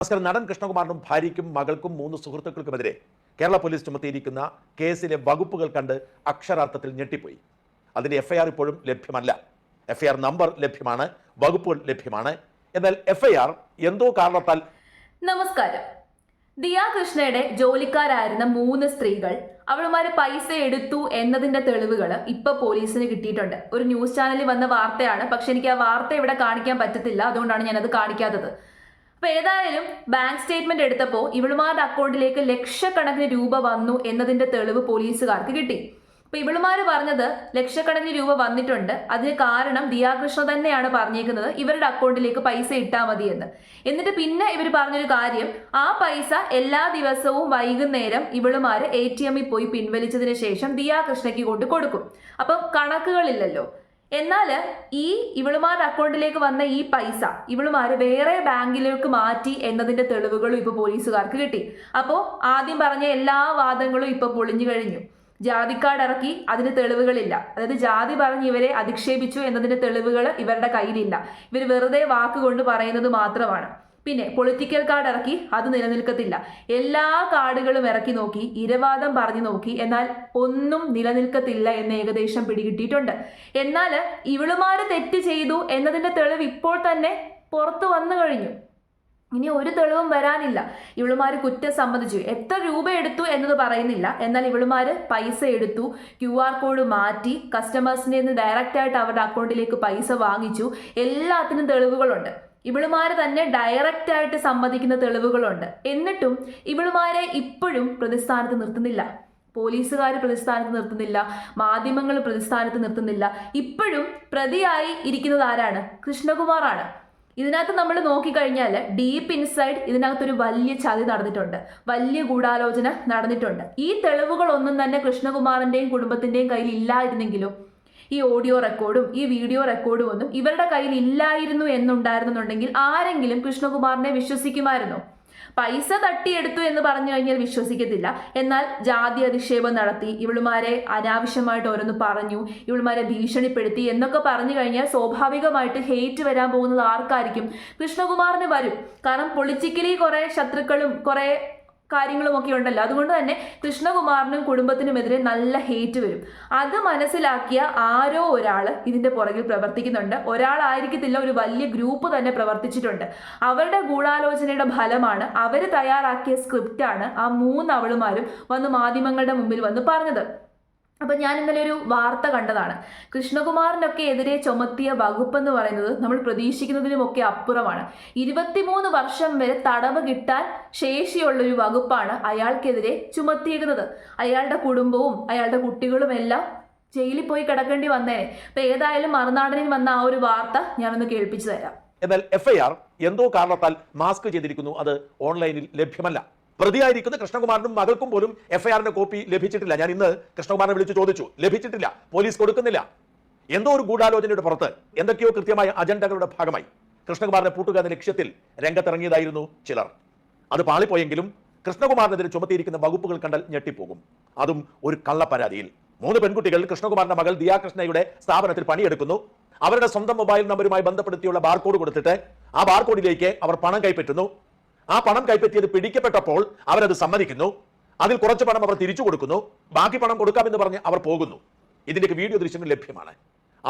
നമസ്കാരം. നടൻ കൃഷ്ണകുമാറിനും ഭാര്യയ്ക്കും മകൾക്കും 3 സുഹൃത്തുക്കൾക്കുമെതിരെ കേരള പോലീസ് ചുമത്തിയിരിക്കുന്ന കേസിലെ വകുപ്പുകൾ കണ്ട് അക്ഷരാർത്ഥത്തിൽ ഞെട്ടിപ്പോയി. അതിന്റെ എഫ്ഐആർ ഇപ്പോഴും ലഭ്യമല്ല. എഫ്ഐആർ നമ്പർ ലഭ്യമാണ്, വകുപ്പുകൾ ലഭ്യമാണ്. എന്നാൽ എഫ്ഐആർ എന്തോ കാരണത്താൽ നമസ്കാരം. ദിയ കൃഷ്ണയുടെ ജോലിക്കാരായിരുന്ന 3 സ്ത്രീകൾ അവളുമാര് പൈസ എടുത്തു എന്നതിന്റെ തെളിവുകൾ ഇപ്പൊ പോലീസിന് കിട്ടിയിട്ടുണ്ട്. ഒരു ന്യൂസ് ചാനലിൽ വന്ന വാർത്തയാണ്, പക്ഷെ എനിക്ക് ആ വാർത്ത ഇവിടെ കാണിക്കാൻ പറ്റത്തില്ല, അതുകൊണ്ടാണ് ഞാനത് കാണിക്കാത്തത്. അപ്പൊ ഏതായാലും ബാങ്ക് സ്റ്റേറ്റ്മെന്റ് എടുത്തപ്പോൾ ഇവളുമാരുടെ അക്കൗണ്ടിലേക്ക് ലക്ഷക്കണക്കിന് രൂപ വന്നു എന്നതിന്റെ തെളിവ് പോലീസുകാർക്ക് കിട്ടി. അപ്പൊ ഇവളുമാര് പറഞ്ഞത് ലക്ഷക്കണക്കിന് രൂപ വന്നിട്ടുണ്ട്, അതിന് കാരണം ദിയാകൃഷ്ണ തന്നെയാണ് പറഞ്ഞേക്കുന്നത് ഇവരുടെ അക്കൗണ്ടിലേക്ക് പൈസ ഇട്ടാൽ മതി എന്ന്. എന്നിട്ട് പിന്നെ ഇവർ പറഞ്ഞൊരു കാര്യം, ആ പൈസ എല്ലാ ദിവസവും വൈകുന്നേരം ഇവളുമാര് ATM-ൽ പോയി പിൻവലിച്ചതിന് ശേഷം ദിയാകൃഷ്ണയ്ക്ക് കൊണ്ട് കൊടുക്കും. അപ്പം കണക്കുകളില്ലല്ലോ. എന്നാൽ ഈ ഇവളുമാരുടെ അക്കൗണ്ടിലേക്ക് വന്ന ഈ പൈസ ഇവളുമാര് വേറെ ബാങ്കിലേക്ക് മാറ്റി എന്നതിന്റെ തെളിവുകളും ഇപ്പൊ പോലീസുകാർക്ക് കിട്ടി. അപ്പോൾ ആദ്യം പറഞ്ഞ എല്ലാ വാദങ്ങളും ഇപ്പൊ പൊളിഞ്ഞു കഴിഞ്ഞു. ജാതി കാർഡ് ഇറക്കി, അതിന് തെളിവുകളില്ല. അതായത് ജാതി പറഞ്ഞ് ഇവരെ അധിക്ഷേപിച്ചു എന്നതിന്റെ തെളിവുകൾ ഇവരുടെ കയ്യിലില്ല. ഇവർ വെറുതെ വാക്കുകൊണ്ട് പറയുന്നത് മാത്രമാണ്. പിന്നെ പൊളിറ്റിക്കൽ കാർഡ് ഇറക്കി, അത് നിലനിൽക്കത്തില്ല. എല്ലാ കാർഡുകളും ഇറക്കി നോക്കി, ഇരവാദം പറഞ്ഞു നോക്കി, എന്നാൽ ഒന്നും നിലനിൽക്കത്തില്ല എന്ന് ഏകദേശം പിടികിട്ടിയിട്ടുണ്ട്. എന്നാൽ ഇവളുമാര് തെറ്റ് ചെയ്തു എന്നതിന്റെ തെളിവ് ഇപ്പോൾ തന്നെ പുറത്തു വന്നു കഴിഞ്ഞു. ഇനി ഒരു തെളിവും വരാനില്ല. ഇവളുമാര് കുറ്റം സമ്മതിച്ചു. എത്ര രൂപ എടുത്തു എന്നത് പറയുന്നില്ല. എന്നാൽ ഇവളുമാര് പൈസ എടുത്തു, QR കോഡ് മാറ്റി, കസ്റ്റമേഴ്സിനെ നിന്ന് ഡയറക്റ്റ് ആയിട്ട് അവരുടെ അക്കൗണ്ടിലേക്ക് പൈസ വാങ്ങിച്ചു. എല്ലാത്തിനും തെളിവുകളുണ്ട്. ഇവളുമാര് തന്നെ ഡയറക്റ്റ് ആയിട്ട് സമ്മതിക്കുന്ന തെളിവുകളുണ്ട്. എന്നിട്ടും ഇവളുമാരെ ഇപ്പോഴും പ്രതിസ്ഥാനത്ത് നിർത്തുന്നില്ല. പോലീസുകാർ പ്രതിസ്ഥാനത്ത് നിർത്തുന്നില്ല, മാധ്യമങ്ങൾ പ്രതിസ്ഥാനത്ത് നിർത്തുന്നില്ല. ഇപ്പോഴും പ്രതിയായി ഇരിക്കുന്നത് ആരാണ്? കൃഷ്ണകുമാറാണ്. ഇതിനകത്ത് നമ്മൾ നോക്കിക്കഴിഞ്ഞാൽ ഡീപ്പ് ഇൻസൈഡ് ഇതിനകത്തൊരു വലിയ ചതി നടന്നിട്ടുണ്ട്, വലിയ ഗൂഢാലോചന നടന്നിട്ടുണ്ട്. ഈ തെളിവുകളൊന്നും തന്നെ കൃഷ്ണകുമാറിന്റെയും കുടുംബത്തിന്റെയും കയ്യിൽ ഇല്ലായിരുന്നെങ്കിലും, ഈ ഓഡിയോ റെക്കോർഡും ഈ വീഡിയോ റെക്കോർഡും ഒന്നും ഇവരുടെ കയ്യിൽ ഇല്ലായിരുന്നു എന്നുണ്ടായിരുന്നുണ്ടെങ്കിൽ ആരെങ്കിലും കൃഷ്ണകുമാറിനെ വിശ്വസിക്കുമായിരുന്നു? പൈസ തട്ടിയെടുത്തു എന്ന് പറഞ്ഞു കഴിഞ്ഞാൽ വിശ്വസിക്കത്തില്ല. എന്നാൽ ജാതി അധിക്ഷേപം നടത്തി, ഇവളുമാരെ അനാവശ്യമായിട്ട് ഓരോന്ന് പറഞ്ഞു, ഇവളുമാരെ ഭീഷണിപ്പെടുത്തി എന്നൊക്കെ പറഞ്ഞു കഴിഞ്ഞാൽ സ്വാഭാവികമായിട്ട് ഹേറ്റ് വരാൻ പോകുന്നത് ആർക്കായിരിക്കും? കൃഷ്ണകുമാറിന് വരും. കാരണം പൊളിറ്റിക്കലി കുറെ ശത്രുക്കളും കുറെ കാര്യങ്ങളും ഒക്കെ ഉണ്ടല്ലോ. അതുകൊണ്ട് തന്നെ കൃഷ്ണകുമാറിനും കുടുംബത്തിനുമെതിരെ നല്ല ഹേറ്റ് വരും. അത് മനസ്സിലാക്കിയ ആരോ ഒരാൾ ഇതിന്റെ പുറകിൽ പ്രവർത്തിക്കുന്നുണ്ട്. ഒരാളായിരിക്കത്തില്ല, ഒരു വലിയ ഗ്രൂപ്പ് തന്നെ പ്രവർത്തിച്ചിട്ടുണ്ട്. അവരുടെ ഗൂഢാലോചനയുടെ ഫലമാണ്, അവർ തയ്യാറാക്കിയ സ്ക്രിപ്റ്റാണ് ആ 3 അവളുമാരും വന്ന് മാധ്യമങ്ങളുടെ മുമ്പിൽ വന്ന് പറഞ്ഞത്. അപ്പം ഞാൻ ഇന്നലെ ഒരു വാർത്ത കണ്ടതാണ്. കൃഷ്ണകുമാറിനൊക്കെ എതിരെ ചുമത്തിയ വകുപ്പ് എന്ന് പറയുന്നത് നമ്മൾ പ്രതീക്ഷിക്കുന്നതിനുമൊക്കെ അപ്പുറമാണ്. 23 വർഷം വരെ തടവ് കിട്ടാൻ ശേഷിയുള്ളൊരു വകുപ്പാണ് അയാൾക്കെതിരെ ചുമത്തിയിരിക്കുന്നത്. അയാളുടെ കുടുംബവും അയാളുടെ കുട്ടികളും എല്ലാം ജയിലിൽ പോയി കിടക്കേണ്ടി വന്നേനെ. അപ്പൊ ഏതായാലും മറുനാടനിൽ വന്ന ആ ഒരു വാർത്ത ഞാനൊന്ന് കേൾപ്പിച്ചു തരാം. എന്നാൽ എഫ്ഐആർ എന്തോ കാരണത്താൽ മാസ്ക് ചെയ്തിരിക്കുന്നു, അത് ഓൺലൈനിൽ ലഭ്യമല്ല. പ്രതിയായിരിക്കുന്ന കൃഷ്ണകുമാറിനും മകൾക്കും പോലും എഫ്ഐആറിന്റെ കോപ്പി ലഭിച്ചിട്ടില്ല. ഞാൻ ഇന്ന് കൃഷ്ണകുമാറിനെ വിളിച്ചു ചോദിച്ചു, ലഭിച്ചിട്ടില്ല, പോലീസ് കൊടുക്കുന്നില്ല. എന്തോ ഒരു ഗൂഢാലോചനയുടെ പുറത്ത് എന്തൊക്കെയോ കൃത്യമായ അജണ്ടകളുടെ ഭാഗമായി കൃഷ്ണകുമാറിനെ പൂട്ടുക എന്ന ലക്ഷ്യത്തിൽ രംഗത്തിറങ്ങിയതായിരുന്നു ചിലർ. അത് പാളിപ്പോയെങ്കിലും കൃഷ്ണകുമാറിനെതിരെ ചുമത്തിയിരിക്കുന്ന വകുപ്പുകൾ കണ്ടാൽ ഞെട്ടിപ്പോകും. അതും ഒരു കള്ളപ്പരാതിയിൽ 3 പെൺകുട്ടികൾ കൃഷ്ണകുമാറിന്റെ മകൾ ദിയാകൃഷ്ണയുടെ സ്ഥാപനത്തിൽ പണിയെടുക്കുന്നു. അവരുടെ സ്വന്തം മൊബൈൽ നമ്പറുമായി ബന്ധപ്പെടുത്തിയുള്ള ബാർകോഡ് കൊടുത്തിട്ട് ആ ബാർകോഡിലേക്ക് അവർ പണം കൈപ്പറ്റുന്നു. ആ പണം കൈപ്പറ്റിയത് പിടിക്കപ്പെട്ടപ്പോൾ അവരത് സമ്മതിക്കുന്നു. അതിൽ കുറച്ച് പണം അവർ തിരിച്ചു കൊടുക്കുന്നു. ബാക്കി പണം കൊടുക്കാമെന്ന് പറഞ്ഞ് അവർ പോകുന്നു. ഇതിന്റെയൊക്കെ വീഡിയോ ദൃശ്യങ്ങൾ ലഭ്യമാണ്.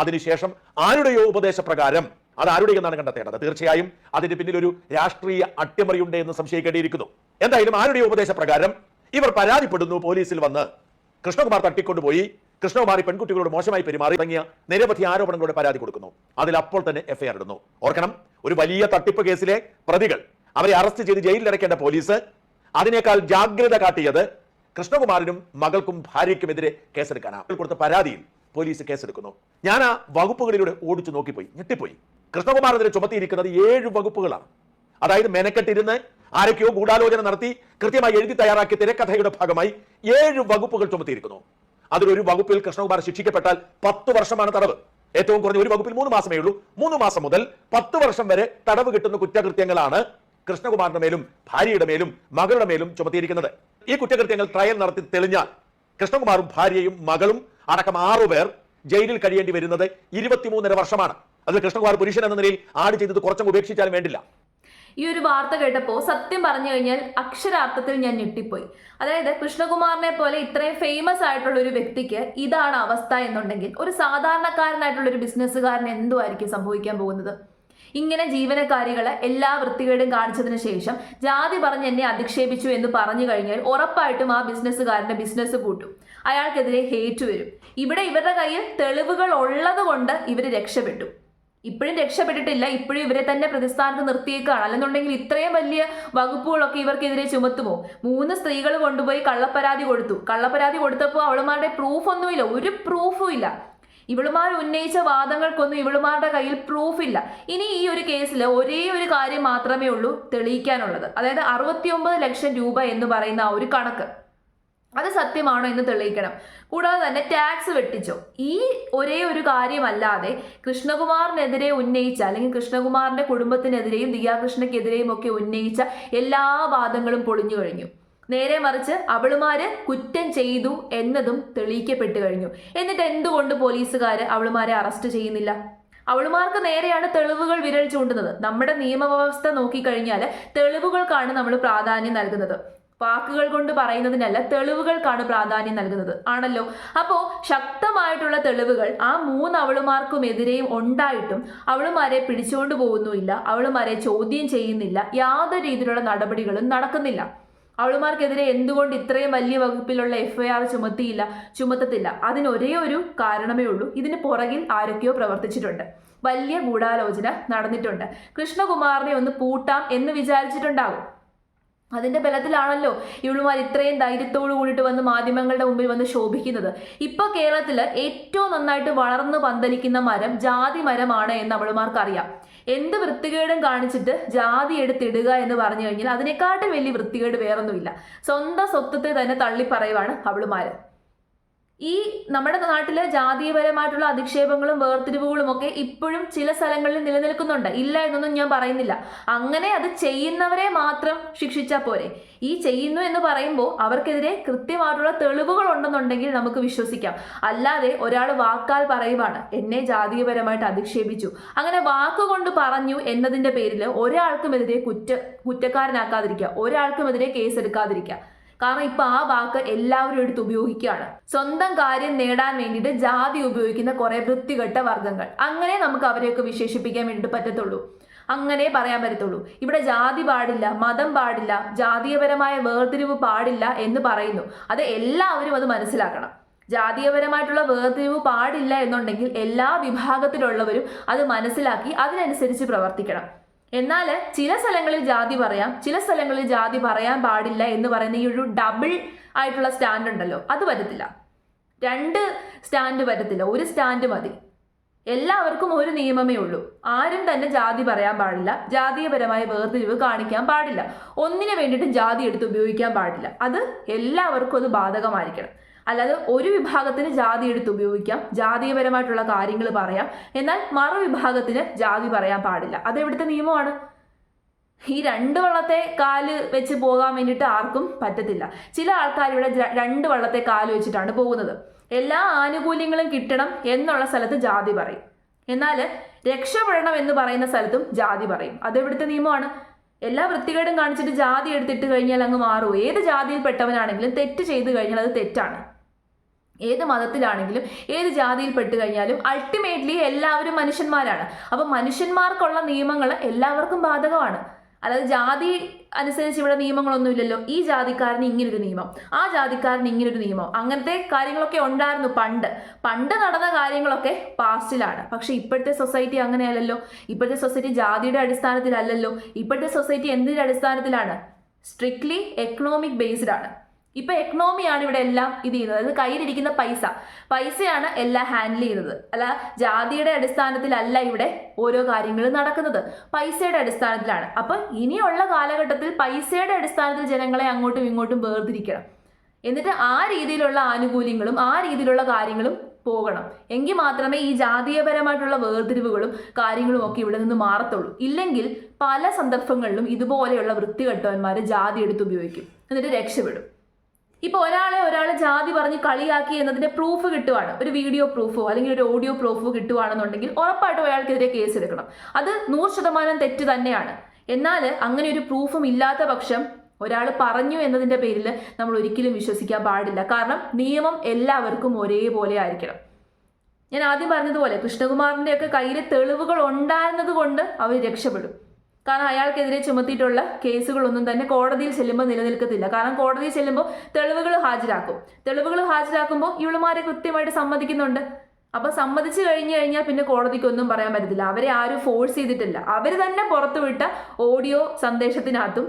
അതിനുശേഷം ആരുടെയോ ഉപദേശപ്രകാരം, അത് ആരുടെയെന്നാണ് കണ്ടെത്തേണ്ടത്. തീർച്ചയായും അതിന്റെ പിന്നിൽ ഒരു രാഷ്ട്രീയ അട്ടിമറിയുണ്ട് എന്ന് സംശയിക്കേണ്ടിയിരിക്കുന്നു. എന്തായാലും ആരുടെയോ ഉപദേശപ്രകാരം ഇവർ പരാതിപ്പെടുന്നു. പോലീസിൽ വന്ന് കൃഷ്ണകുമാർ തട്ടിക്കൊണ്ടുപോയി, കൃഷ്ണകുമാർ ഈ പെൺകുട്ടികളോട് മോശമായി പെരുമാറി തുടങ്ങിയ നിരവധി ആരോപണങ്ങളോട് പരാതി കൊടുക്കുന്നു. അതിൽ അപ്പോൾ തന്നെ എഫ്ഐആർ ഇടുന്നു. ഓർക്കണം, ഒരു വലിയ തട്ടിപ്പ് കേസിലെ പ്രതികൾ, അവരെ അറസ്റ്റ് ചെയ്ത് ജയിലിൽ അടയ്ക്കേണ്ട പോലീസ് അതിനേക്കാൾ ജാഗ്രത കാട്ടിയത് കൃഷ്ണകുമാറിനും മകൾക്കും ഭാര്യയ്ക്കുമെതിരെ കേസെടുക്കാനാണ്. കൊടുത്ത പരാതിയിൽ പോലീസ് കേസെടുക്കുന്നു. ഞാൻ ആ വകുപ്പുകളിലൂടെ ഓടിച്ചു നോക്കിപ്പോയി, ഞെട്ടിപ്പോയി. കൃഷ്ണകുമാറിനെതിരെ ചുമത്തിയിരിക്കുന്നത് 7 വകുപ്പുകളാണ്. അതായത് മെനക്കെട്ടിരുന്ന് ആരൊക്കെയോ ഗൂഢാലോചന നടത്തി കൃത്യമായി എഴുതി തയ്യാറാക്കിയ തിരക്കഥയുടെ ഭാഗമായി 7 വകുപ്പുകൾ ചുമത്തിയിരിക്കുന്നു. അതിലൊരു വകുപ്പിൽ കൃഷ്ണകുമാർ ശിക്ഷിക്കപ്പെട്ടാൽ 10 വർഷമാണ് തടവ്. ഏറ്റവും കുറഞ്ഞ ഒരു വകുപ്പിൽ 3 മാസമേ ഉള്ളൂ. 3 മാസം മുതൽ 10 വർഷം വരെ തടവ് കിട്ടുന്ന കുറ്റകൃത്യങ്ങളാണ് കൃഷ്ണകുമാറിന്റെ മേലും ഭാര്യയുടെ മേലും മകളുടെ മേലും ചുമത്തിയിരിക്കുന്നത്. ഈ കുറ്റകൃത്യങ്ങൾ ട്രയൽ നടത്തി തെളിഞ്ഞാൽ കൃഷ്ണകുമാറും ഭാര്യയും മകളും അടക്കം 6 പേർ ജയിലിൽ കഴിയേണ്ടി വരുന്നത് 23.5 വർഷമാണ്. അതിൽ കൃഷ്ണകുമാർ പുരുഷൻ എന്ന നിലയിൽ ആഡ് ചെയ്തത് കുറച്ചും ഉപേക്ഷിച്ചാലും വേണ്ടില്ല. ഈ ഒരു വാർത്ത കേട്ടപ്പോൾ സത്യം പറഞ്ഞു കഴിഞ്ഞാൽ അക്ഷരാർത്ഥത്തിൽ ഞാൻ ഞെട്ടിപ്പോയി. അതായത് കൃഷ്ണകുമാറിനെ പോലെ ഇത്രയും ഫേമസ് ആയിട്ടുള്ള ഒരു വ്യക്തിക്ക് ഇതാണ് അവസ്ഥ എന്നുണ്ടെങ്കിൽ ഒരു സാധാരണക്കാരനായിട്ടുള്ള ഒരു ബിസിനസ്സുകാരന് എന്തുമായിരിക്കും സംഭവിക്കാൻ പോകുന്നത്? ഇങ്ങനെ ജീവനക്കാരികളെ എല്ലാ വൃത്തികേടും കാണിച്ചതിന് ശേഷം ജാതി പറഞ്ഞ് എന്നെ അധിക്ഷേപിച്ചു എന്ന് പറഞ്ഞു കഴിഞ്ഞാൽ ഉറപ്പായിട്ടും ആ ബിസിനസ്സുകാരന്റെ ബിസിനസ് പൂട്ടും, അയാൾക്കെതിരെ ഹേറ്റ് വരും. ഇവിടെ ഇവരുടെ കയ്യിൽ തെളിവുകൾ ഉള്ളത് കൊണ്ട് ഇവർ രക്ഷപ്പെട്ടു. ഇപ്പോഴും രക്ഷപ്പെട്ടിട്ടില്ല, ഇപ്പോഴും ഇവരെ തന്നെ പ്രതിസ്ഥാനത്ത് നിർത്തിയേക്കാണ്. അല്ലെന്നുണ്ടെങ്കിൽ ഇത്രയും വലിയ വകുപ്പുകളൊക്കെ ഇവർക്കെതിരെ ചുമത്തുമോ? 3 സ്ത്രീകൾ കൊണ്ടുപോയി കള്ളപ്പരാതി കൊടുത്തു. കള്ളപ്പരാതി കൊടുത്തപ്പോൾ അവളുമാരുടെ പ്രൂഫൊന്നുമില്ല, ഒരു പ്രൂഫും ഇല്ല. ഇവളുമാർ ഉന്നയിച്ച വാദങ്ങൾക്കൊന്നും ഇവളുമാരുടെ കയ്യിൽ പ്രൂഫില്ല. ഇനി ഈ ഒരു കേസിൽ ഒരേ ഒരു കാര്യം മാത്രമേ ഉള്ളൂ തെളിയിക്കാനുള്ളത്, അതായത് 69 ലക്ഷം രൂപ എന്ന് പറയുന്ന ആ ഒരു കണക്ക്, അത് സത്യമാണോ എന്ന് തെളിയിക്കണം. കൂടാതെ തന്നെ ടാക്സ് വെട്ടിച്ചോ, ഈ ഒരേ ഒരു കാര്യമല്ലാതെ കൃഷ്ണകുമാറിനെതിരെ ഉന്നയിച്ച അല്ലെങ്കിൽ കൃഷ്ണകുമാറിന്റെ കുടുംബത്തിനെതിരെയും ദിയാകൃഷ്ണയ്ക്കെതിരെയും ഒക്കെ ഉന്നയിച്ച എല്ലാ വാദങ്ങളും പൊളിഞ്ഞു കഴിഞ്ഞു. നേരെ മറിച്ച് അവളുമാര് കുറ്റം ചെയ്തു എന്നതും തെളിയിക്കപ്പെട്ടു കഴിഞ്ഞു. എന്നിട്ട് എന്തുകൊണ്ട് പോലീസുകാര് അവളുമാരെ അറസ്റ്റ് ചെയ്യുന്നില്ല? അവളുമാർക്ക് നേരെയാണ് തെളിവുകൾ വിരൽ ചൂണ്ടുന്നത്. നമ്മുടെ നിയമവ്യവസ്ഥ നോക്കിക്കഴിഞ്ഞാൽ തെളിവുകൾക്കാണ് നമ്മൾ പ്രാധാന്യം നൽകുന്നത്, വാക്കുകൾ കൊണ്ട് പറയുന്നതിനല്ല, തെളിവുകൾക്കാണ് പ്രാധാന്യം നൽകുന്നത് ആണല്ലോ. അപ്പോ ശക്തമായിട്ടുള്ള തെളിവുകൾ ആ 3 അവളുമാർക്കുമെതിരെയും ഉണ്ടായിട്ടും അവളുമാരെ പിടിച്ചുകൊണ്ട് പോകുന്നുമില്ല, അവളുമാരെ ചോദ്യം ചെയ്യുന്നില്ല, യാതൊരു രീതിയിലുള്ള നടപടികളും നടക്കുന്നില്ല. അവളുമാർക്കെതിരെ എന്തുകൊണ്ട് ഇത്രയും വലിയ വകുപ്പിലുള്ള FIR ചുമത്തത്തില്ല? അതിന് ഒരേ ഒരു കാരണമേ ഉള്ളൂ, ഇതിന് പുറകിൽ ആരൊക്കെയോ പ്രവർത്തിച്ചിട്ടുണ്ട്, വലിയ ഗൂഢാലോചന നടന്നിട്ടുണ്ട്. കൃഷ്ണകുമാറിനെ ഒന്ന് പൂട്ടാം എന്ന് വിചാരിച്ചിട്ടുണ്ടാകും. അതിന്റെ ബലത്തിലാണല്ലോ ഇവളുമാർ ഇത്രയും ധൈര്യത്തോടു കൂടിയിട്ട് വന്ന് മാധ്യമങ്ങളുടെ മുമ്പിൽ വന്ന് ശോഭിക്കുന്നത്. ഇപ്പൊ കേരളത്തില് ഏറ്റവും നന്നായിട്ട് വളർന്നു പന്തലിക്കുന്ന മരം ജാതി മരമാണ് എന്ന് അവളുമാർക്കറിയാം. എന്ത് വൃത്തികേടും കാണിച്ചിട്ട് ജാതി എടുത്തിടുക എന്ന് പറഞ്ഞു കഴിഞ്ഞാൽ അതിനെക്കാട്ടും വലിയ വൃത്തികേട് വേറൊന്നുമില്ല. സ്വന്തം സ്വത്വത്തെ തന്നെ തള്ളിപ്പറയുവാണ് അവളുമാര്. ഈ നമ്മുടെ നാട്ടിലെ ജാതീയപരമായിട്ടുള്ള അധിക്ഷേപങ്ങളും വേർതിരിവുകളും ഒക്കെ ഇപ്പോഴും ചില സ്ഥലങ്ങളിൽ നിലനിൽക്കുന്നുണ്ട്, ഇല്ല എന്നൊന്നും ഞാൻ പറയുന്നില്ല. അങ്ങനെ അത് ചെയ്യുന്നവരെ മാത്രം ശിക്ഷിച്ചാൽ പോരെ. ഈ ചെയ്യുന്നു എന്ന് പറയുമ്പോൾ അവർക്കെതിരെ കൃത്യമായിട്ടുള്ള തെളിവുകൾ ഉണ്ടെന്നുണ്ടെങ്കിൽ നമുക്ക് വിശ്വസിക്കാം. അല്ലാതെ ഒരാൾ വാക്കാൽ പറയുവാണ് എന്നെ ജാതീയപരമായിട്ട് അധിക്ഷേപിച്ചു, അങ്ങനെ വാക്കുകൊണ്ട് പറഞ്ഞു എന്നതിന്റെ പേരിൽ ഒരാൾക്കുമെതിരെ കുറ്റക്കാരനാക്കാതിരിക്കുക, ഒരാൾക്കുമെതിരെ കേസെടുക്കാതിരിക്കുക. കാരണം ഇപ്പൊ ആ വാക്ക് എല്ലാവരും എടുത്ത് ഉപയോഗിക്കുകയാണ്. സ്വന്തം കാര്യം നേടാൻ വേണ്ടിയിട്ട് ജാതി ഉപയോഗിക്കുന്ന കുറെ വൃത്തികെട്ട വർഗ്ഗങ്ങൾ, അങ്ങനെ നമുക്ക് അവരെയൊക്കെ വിശേഷിപ്പിക്കാൻ വേണ്ടിയിട്ട് പറ്റത്തുള്ളൂ, അങ്ങനെ പറയാൻ പറ്റത്തുള്ളൂ. ഇവിടെ ജാതി പാടില്ല, മതം പാടില്ല, ജാതീയപരമായ വേർതിരിവ് പാടില്ല എന്ന് പറയുന്നു. അത് എല്ലാവരും അത് മനസ്സിലാക്കണം. ജാതീയപരമായിട്ടുള്ള വേർതിരിവ് പാടില്ല എന്നുണ്ടെങ്കിൽ എല്ലാ വിഭാഗത്തിലുള്ളവരും അത് മനസ്സിലാക്കി അതിനനുസരിച്ച് പ്രവർത്തിക്കണം. എന്നാൽ ചില സ്ഥലങ്ങളിൽ ജാതി പറയാം, ചില സ്ഥലങ്ങളിൽ ജാതി പറയാൻ പാടില്ല എന്ന് പറയുന്ന ഈ ഒരു ഡബിൾ ആയിട്ടുള്ള സ്റ്റാൻഡ് ഉണ്ടല്ലോ, അത് പറ്റത്തില്ല. 2 സ്റ്റാൻഡ് പറ്റത്തില്ല, ഒരു സ്റ്റാൻഡ് മതി. എല്ലാവർക്കും ഒരു നിയമമേ ഉള്ളൂ. ആരും തന്നെ ജാതി പറയാൻ പാടില്ല, ജാതീയപരമായ വേർതിരിവ് കാണിക്കാൻ പാടില്ല, ഒന്നിനു വേണ്ടിയിട്ടും ജാതി എടുത്ത് ഉപയോഗിക്കാൻ പാടില്ല. അത് എല്ലാവർക്കും അത് ബാധകമായിരിക്കണം. അല്ലാതെ ഒരു വിഭാഗത്തിന് ജാതി എടുത്ത് ഉപയോഗിക്കാം, ജാതീയപരമായിട്ടുള്ള കാര്യങ്ങൾ പറയാം, എന്നാൽ മറുവിഭാഗത്തിന് ജാതി പറയാൻ പാടില്ല. അതെവിടുത്തെ നിയമമാണ്? ഈ 2 വള്ളത്തെ കാല് വെച്ച് പോകാൻ വേണ്ടിയിട്ട് ആർക്കും പറ്റത്തില്ല. ചില ആൾക്കാർ ഇവിടെ 2 വള്ളത്തെ കാല് വെച്ചിട്ടാണ് പോകുന്നത്. എല്ലാ ആനുകൂല്യങ്ങളും കിട്ടണം എന്നുള്ള സ്ഥലത്ത് ജാതി പറയും, എന്നാൽ രക്ഷപ്പെടണം എന്ന് പറയുന്ന സ്ഥലത്തും ജാതി പറയും. അതെവിടുത്തെ നിയമമാണ്? എല്ലാ വൃത്തികേടും കാണിച്ചിട്ട് ജാതി എടുത്തിട്ട് കഴിഞ്ഞാൽ അങ്ങ് മാറുമോ? ഏത് ജാതിയിൽപ്പെട്ടവനാണെങ്കിലും തെറ്റ് ചെയ്തു കഴിഞ്ഞാൽ അത് തെറ്റാണ്. ഏത് മതത്തിലാണെങ്കിലും ഏത് ജാതിയിൽ പെട്ട് കഴിഞ്ഞാലും അൾട്ടിമേറ്റ്ലി എല്ലാവരും മനുഷ്യന്മാരാണ്. അപ്പം മനുഷ്യന്മാർക്കുള്ള നിയമങ്ങൾ എല്ലാവർക്കും ബാധകമാണ്. അതായത് ജാതി അനുസരിച്ച് ഇവിടെ നിയമങ്ങളൊന്നുമില്ലല്ലോ. ഈ ജാതിക്കാരന് ഇങ്ങനൊരു നിയമം, ആ ജാതിക്കാരന് ഇങ്ങനൊരു നിയമം, അങ്ങനത്തെ കാര്യങ്ങളൊക്കെ ഉണ്ടായിരുന്നു പണ്ട് നടന്ന കാര്യങ്ങളൊക്കെ പാസ്റ്റിലാണ്. പക്ഷെ ഇപ്പോഴത്തെ സൊസൈറ്റി അങ്ങനെയല്ലല്ലോ. ഇപ്പോഴത്തെ സൊസൈറ്റി ജാതിയുടെ അടിസ്ഥാനത്തിലല്ലല്ലോ. ഇപ്പോഴത്തെ സൊസൈറ്റി എന്തിന്റെ അടിസ്ഥാനത്തിലാണ്? സ്ട്രിക്ട്ലി എക്കണോമിക് ബേസ്ഡ് ആണ്. ഇപ്പൊ എക്കണോമിയാണ് ഇവിടെ എല്ലാം ഇത് ചെയ്യുന്നത്. അതായത് കയ്യിലിരിക്കുന്ന പൈസയാണ് എല്ലാം ഹാൻഡിൽ ചെയ്യുന്നത്. അല്ല, ജാതിയുടെ അടിസ്ഥാനത്തിലല്ല ഇവിടെ ഓരോ കാര്യങ്ങളും നടക്കുന്നത്, പൈസയുടെ അടിസ്ഥാനത്തിലാണ്. അപ്പൊ ഇനിയുള്ള കാലഘട്ടത്തിൽ പൈസയുടെ അടിസ്ഥാനത്തിൽ ജനങ്ങളെ അങ്ങോട്ടും ഇങ്ങോട്ടും വേർതിരിക്കണം. എന്നിട്ട് ആ രീതിയിലുള്ള ആനുകൂല്യങ്ങളും ആ രീതിയിലുള്ള കാര്യങ്ങളും പോകണം. എങ്കിൽ മാത്രമേ ഈ ജാതീയപരമായിട്ടുള്ള വേർതിരിവുകളും കാര്യങ്ങളും ഒക്കെ ഇവിടെ നിന്ന് മാറത്തുള്ളൂ. ഇല്ലെങ്കിൽ പല സന്ദർഭങ്ങളിലും ഇതുപോലെയുള്ള വൃത്തികെട്ടവന്മാർ ജാതി എടുത്ത് ഉപയോഗിക്കും, എന്നിട്ട് രക്ഷപ്പെടും. ഇപ്പൊ ഒരാൾ ജാതി പറഞ്ഞ് കളിയാക്കി എന്നതിന്റെ പ്രൂഫ് കിട്ടുവാണ്, ഒരു വീഡിയോ പ്രൂഫോ അല്ലെങ്കിൽ ഒരു ഓഡിയോ പ്രൂഫോ കിട്ടുവാണെന്നുണ്ടെങ്കിൽ ഉറപ്പായിട്ടും അയാൾക്കെതിരെ കേസ് എടുക്കണം. അത് 100% തെറ്റ് തന്നെയാണ്. എന്നാൽ അങ്ങനെ ഒരു പ്രൂഫും ഇല്ലാത്ത പക്ഷം ഒരാൾ പറഞ്ഞു എന്നതിൻ്റെ പേരിൽ നമ്മൾ ഒരിക്കലും വിശ്വസിക്കാൻ പാടില്ല. കാരണം നിയമം എല്ലാവർക്കും ഒരേപോലെ ആയിരിക്കണം. ഞാൻ ആദ്യം പറഞ്ഞതുപോലെ കൃഷ്ണകുമാറിൻ്റെ ഒക്കെ കയ്യിൽ തെളിവുകൾ ഉണ്ടായിരുന്നത് കൊണ്ട് അവർ രക്ഷപ്പെടും. കാരണം അയാൾക്കെതിരെ ചുമത്തിയിട്ടുള്ള കേസുകളൊന്നും തന്നെ കോടതിയിൽ ചെല്ലുമ്പോൾ നിലനിൽക്കത്തില്ല. കാരണം കോടതിയിൽ ചെല്ലുമ്പോൾ തെളിവുകൾ ഹാജരാക്കുമ്പോൾ ഇവളുമാരെ കൃത്യമായിട്ട് സമ്മതിക്കുന്നുണ്ട്. അപ്പൊ സമ്മതിച്ചു കഴിഞ്ഞാൽ പിന്നെ കോടതിക്ക് ഒന്നും പറയാൻ പറ്റത്തില്ല. അവരെ ആരും ഫോഴ്സ് ചെയ്തിട്ടില്ല. അവർ തന്നെ പുറത്തുവിട്ട ഓഡിയോ സന്ദേശത്തിനകത്തും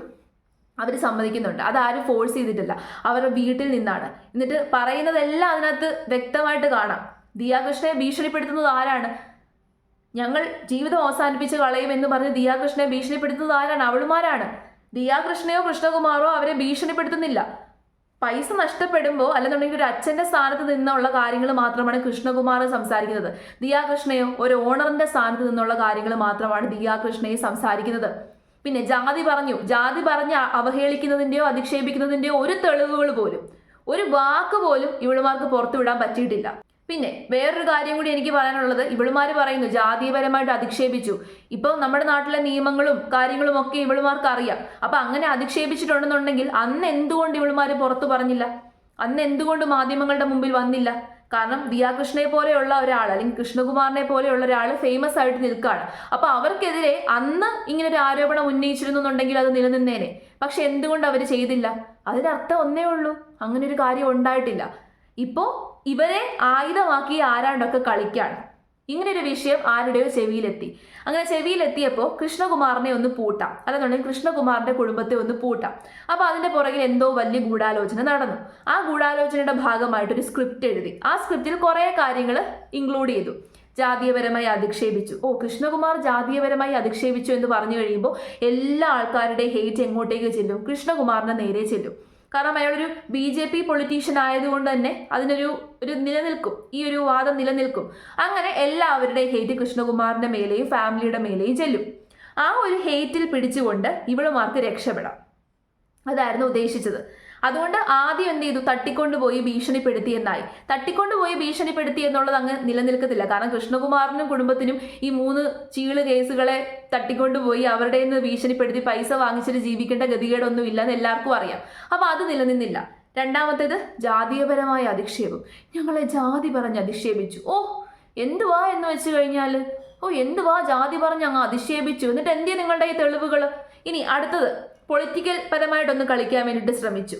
അവർ സമ്മതിക്കുന്നുണ്ട്. അതാരും ഫോഴ്സ് ചെയ്തിട്ടില്ല, അവരുടെ വീട്ടിൽ നിന്നാണ്. എന്നിട്ട് പറയുന്നതെല്ലാം അതിനകത്ത് വ്യക്തമായിട്ട് കാണാം. ദിയാകൃഷ്ണയെ ഭീഷണിപ്പെടുത്തുന്നത് ആരാണ്? ഞങ്ങൾ ജീവിതം അവസാനിപ്പിച്ച് കളയുമെന്ന് പറഞ്ഞ് ദിയാകൃഷ്ണയെ ഭീഷണിപ്പെടുത്തുന്നത് ആരാണ്? അവളുമാരാണ്. ദിയാകൃഷ്ണയോ കൃഷ്ണകുമാറോ അവരെ ഭീഷണിപ്പെടുത്തുന്നില്ല. പൈസ നഷ്ടപ്പെടുമ്പോൾ അല്ലെന്നുണ്ടെങ്കിൽ ഒരു അച്ഛന്റെ സ്ഥാനത്ത് നിന്നുള്ള കാര്യങ്ങൾ മാത്രമാണ് കൃഷ്ണകുമാർ സംസാരിക്കുന്നത്. ദിയാകൃഷ്ണയോ ഒരു ഓണറിന്റെ സ്ഥാനത്ത് നിന്നുള്ള കാര്യങ്ങൾ മാത്രമാണ് ദിയാകൃഷ്ണയെ സംസാരിക്കുന്നത്. പിന്നെ ജാതി പറഞ്ഞ് അവഹേളിക്കുന്നതിന്റെയോ അധിക്ഷേപിക്കുന്നതിന്റെയോ ഒരു തെളിവുകൾ പോലും, ഒരു വാക്ക് പോലും ഇവളുമാർക്ക് പുറത്തുവിടാൻ പറ്റിയിട്ടില്ല. പിന്നെ വേറൊരു കാര്യം കൂടി എനിക്ക് പറയാനുള്ളത്, ഇവളുമാര് പറയുന്നു ജാതീയപരമായിട്ട് അധിക്ഷേപിച്ചു. ഇപ്പം നമ്മുടെ നാട്ടിലെ നിയമങ്ങളും കാര്യങ്ങളും ഒക്കെ ഇവളുമാർക്ക് അറിയാം. അപ്പൊ അങ്ങനെ അധിക്ഷേപിച്ചിട്ടുണ്ടെന്നുണ്ടെങ്കിൽ അന്ന് എന്തുകൊണ്ട് ഇവളുമാര് പുറത്തു പറഞ്ഞില്ല? അന്ന് എന്തുകൊണ്ട് മാധ്യമങ്ങളുടെ മുമ്പിൽ വന്നില്ല? കാരണം ദിയാകൃഷ്ണയെ പോലെയുള്ള ഒരാൾ അല്ലെങ്കിൽ കൃഷ്ണകുമാറിനെ പോലെയുള്ള ഒരാൾ ഫേമസ് ആയിട്ട് നിൽക്കുകയാണ്. അപ്പൊ അവർക്കെതിരെ അന്ന് ഇങ്ങനെ ഒരു ആരോപണം ഉന്നയിച്ചിരുന്നുണ്ടെങ്കിൽ അത് നിലനിന്നേനെ. പക്ഷെ എന്തുകൊണ്ട് അവർ ചെയ്തില്ല? അതിനർത്ഥം ഒന്നേ ഉള്ളൂ, അങ്ങനെ ഒരു കാര്യം ഉണ്ടായിട്ടില്ല. ഇപ്പോ ഇവരെ ആയുധമാക്കി ആരാണ്ടൊക്കെ കളിക്കാണ്. ഇങ്ങനൊരു വിഷയം ആരുടെയോ ചെവിയിലെത്തി. അങ്ങനെ ചെവിയിലെത്തിയപ്പോൾ കൃഷ്ണകുമാറിനെ ഒന്ന് പൂട്ടാം, അല്ലെന്നുണ്ടെങ്കിൽ കൃഷ്ണകുമാറിന്റെ കുടുംബത്തെ ഒന്ന് പൂട്ടാം. അപ്പൊ അതിന്റെ പുറകിൽ എന്തോ വലിയ ഗൂഢാലോചന നടന്നു. ആ ഗൂഢാലോചനയുടെ ഭാഗമായിട്ട് ഒരു സ്ക്രിപ്റ്റ് എഴുതി. ആ സ്ക്രിപ്റ്റിൽ കുറെ കാര്യങ്ങൾ ഇൻക്ലൂഡ് ചെയ്തു. ജാതീയപരമായി അധിക്ഷേപിച്ചു. കൃഷ്ണകുമാർ ജാതീയപരമായി അധിക്ഷേപിച്ചു എന്ന് പറഞ്ഞു കഴിയുമ്പോൾ എല്ലാ ആൾക്കാരുടെയും ഹേറ്റ് എങ്ങോട്ടേക്ക് ചെല്ലും? കൃഷ്ണകുമാറിന്റെ നേരെ ചെല്ലും. കാരണം അയാളൊരു BJP പൊളിറ്റീഷ്യൻ ആയതുകൊണ്ട് തന്നെ അതിനൊരു നിലനിൽക്കും, ഈ ഒരു വാദം നിലനിൽക്കും. അങ്ങനെ എല്ലാവരുടെയും ഹേറ്റ് കൃഷ്ണകുമാറിന്റെ മേലെയും ഫാമിലിയുടെ മേലെയും ചെല്ലും. ആ ഒരു ഹേറ്റിൽ പിടിച്ചുകൊണ്ട് ഇവളുമാർക്ക് രക്ഷപ്പെടാം. അതായിരുന്നു ഉദ്ദേശിച്ചത്. അതുകൊണ്ട് ആദ്യം എന്ത് ചെയ്തു? തട്ടിക്കൊണ്ടുപോയി ഭീഷണിപ്പെടുത്തി എന്നായി. തട്ടിക്കൊണ്ടുപോയി ഭീഷണിപ്പെടുത്തി എന്നുള്ളത് അങ്ങ് നിലനിൽക്കത്തില്ല. കാരണം കൃഷ്ണകുമാറിനും കുടുംബത്തിനും ഈ 3 ചീള് കേസുകളെ തട്ടിക്കൊണ്ടുപോയി അവരുടെ നിന്ന് ഭീഷണിപ്പെടുത്തി പൈസ വാങ്ങിച്ചിട്ട് ജീവിക്കേണ്ട ഗതികേടൊന്നും ഇല്ലെന്ന് എല്ലാവർക്കും അറിയാം. അപ്പൊ അത് നിലനിന്നില്ല. രണ്ടാമത്തേത് ജാതീയപരമായ അധിക്ഷേപം. ഞങ്ങളെ ജാതി പറഞ്ഞ് അധിക്ഷേപിച്ചു. എന്തുവാ എന്ന് വെച്ച് കഴിഞ്ഞാൽ എന്തുവാ ജാതി പറഞ്ഞ് അങ്ങ് അധിക്ഷേപിച്ചു, എന്നിട്ട് എന്തിയാ നിങ്ങളുടെ ഈ തെളിവുകൾ? ഇനി അടുത്തത് പൊളിറ്റിക്കൽ പരമായിട്ടൊന്ന് കളിക്കാൻ വേണ്ടിയിട്ട് ശ്രമിച്ചു.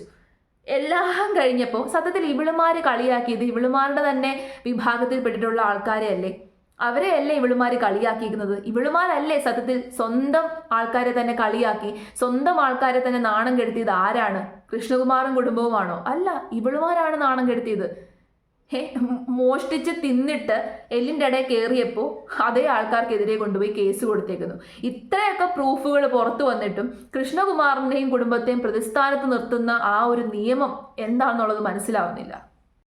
എല്ലാം കഴിഞ്ഞപ്പോൾ സത്യത്തിൽ ഇവളുമാര് കളിയാക്കിയത് ഇവളുമാരുടെ തന്നെ വിഭാഗത്തിൽപ്പെട്ടിട്ടുള്ള ആൾക്കാരെ അല്ലേ? അവരെ അല്ലേ ഇവളുമാര് കളിയാക്കിയിരിക്കുന്നത്? ഇവളുമാരല്ലേ സത്യത്തിൽ സ്വന്തം ആൾക്കാരെ തന്നെ കളിയാക്കി സ്വന്തം ആൾക്കാരെ തന്നെ നാണം കെടുത്തിയത് ആരാണ്? കൃഷ്ണകുമാറും കുടുംബവുമാണോ? അല്ല, ഇവളുമാരാണ് നാണം കെടുത്തിയത്. മോഷ്ടിച്ച് തിന്നിട്ട് എല്ലിൻ്റെ ഇടയിൽ കയറിയപ്പോൾ അതേ ആൾക്കാർക്കെതിരെ കൊണ്ടുപോയി കേസ് കൊടുത്തേക്കുന്നു. ഇത്രയൊക്കെ പ്രൂഫുകൾ പുറത്തു വന്നിട്ടും കൃഷ്ണകുമാറിനെയും കുടുംബത്തെയും പ്രതിസ്ഥാനത്ത് നിർത്തുന്ന ആ ഒരു നിയമം എന്താണെന്നുള്ളത് മനസ്സിലാവുന്നില്ല.